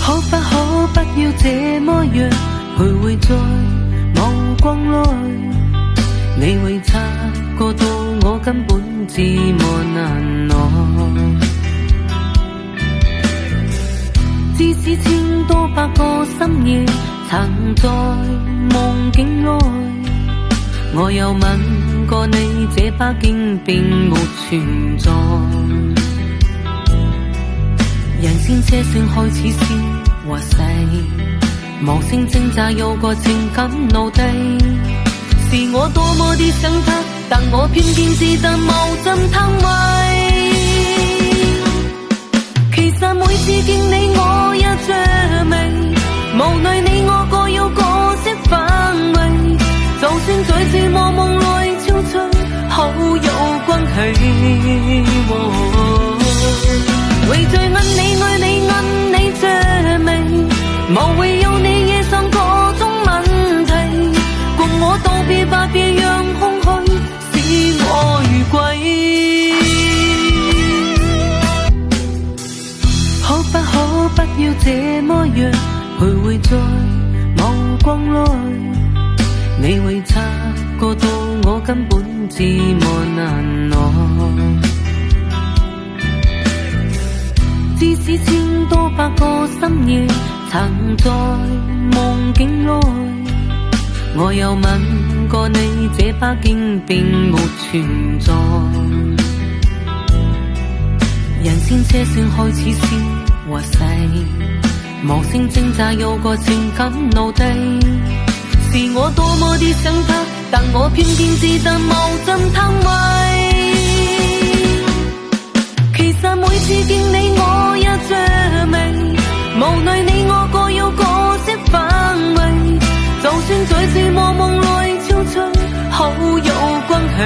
可不可不要這麼樣徘徊在目光內？你會察覺到我根本自我難耐，即使千多百個深夜曾在夢境內，我有吻過你，這北京並沒存在。人先車聲開始先滑逝，無聲掙扎有個情感奴隸，是我多麼的想他，但我偏偏自彈無盡貪位。其實每次見你我也着迷，無奈你我各有各式範圍，就算在這夢夢內超出好友關係，為在愛你愛你愛你着迷，無謂有你惹上各種問題，共我道別吧，別讓空虛使我如鬼。可不可不要這麼樣徘徊在目光內？你會察覺到我根本自我難耐，即使千多百個深夜曾在夢境內，我有吻過你，這北京並沒存在。人先車聲開始先滑逝，無聲掙扎有個情感奴隸，是我多麼的想他，但我偏偏自彈無盡貪位。其實每次見你我也着迷，無奈你我各有各式範圍，就算在這夢夢內超出好友關係，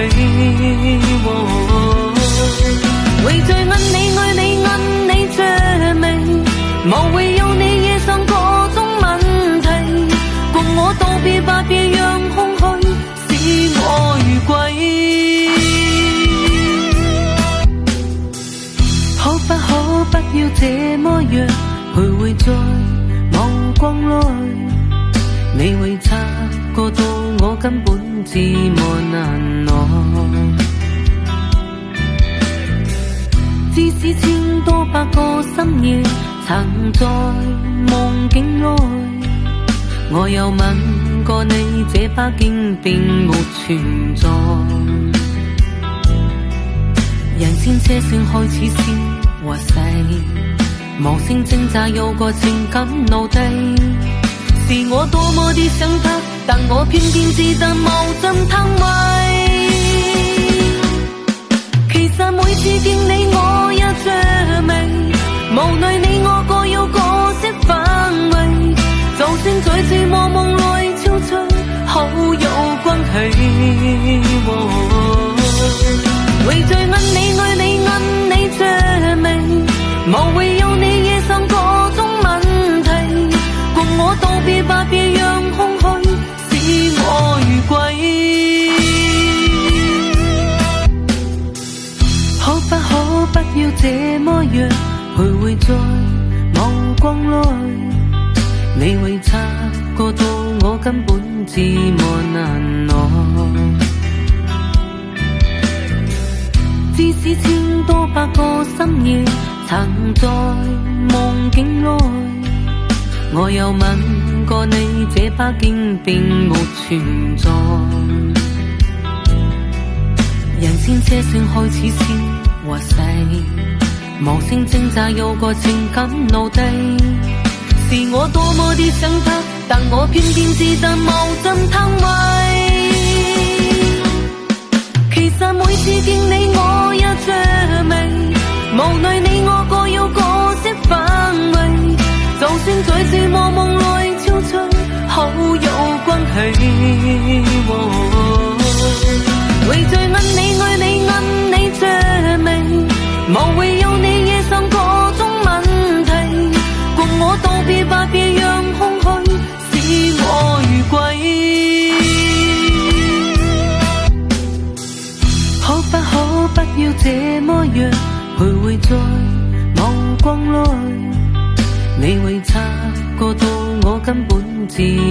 為在愛你愛你愛你着迷，無謂有你惹上各種問題，共我道別吧，別讓空虛使我如鬼。可不可不要這麼樣徘徊在目光內？你會察覺到我根本自我難耐，即使千多百個深夜曾在夢境內，我有吻過你，這北京並沒存在。人先車聲開始先滑逝，無聲掙扎有個情感奴隸，是我多麼的想他，但我偏偏自彈無盡貪位。其實每次見你我也着迷，無奈你我各有各式範圍，就算在這夢夢內超出好友關係，為在愛你愛你愛你着迷，無謂有你惹上各種問題，共我道別吧，別讓空虛使我如鬼。可不可不要這麼樣徘徊在目光內？你會察覺到我根本自我難耐，即使千多百個深夜曾在夢境內，我有吻過你，這北京並沒存在。人先車聲開始先滑逝，無聲掙扎有個情感奴隸，是我多麼的想他，但我偏偏自彈無盡貪位。其實每次見你我也着迷，無奈你我各有各式範圍，就算在這夢夢內超出好友關係，為在愛你愛你愛你着迷，無謂有你惹上各種問題，共我道別吧，別讓空虛使我如鬼。可不可不要這麼樣徘徊在目光內？你會察是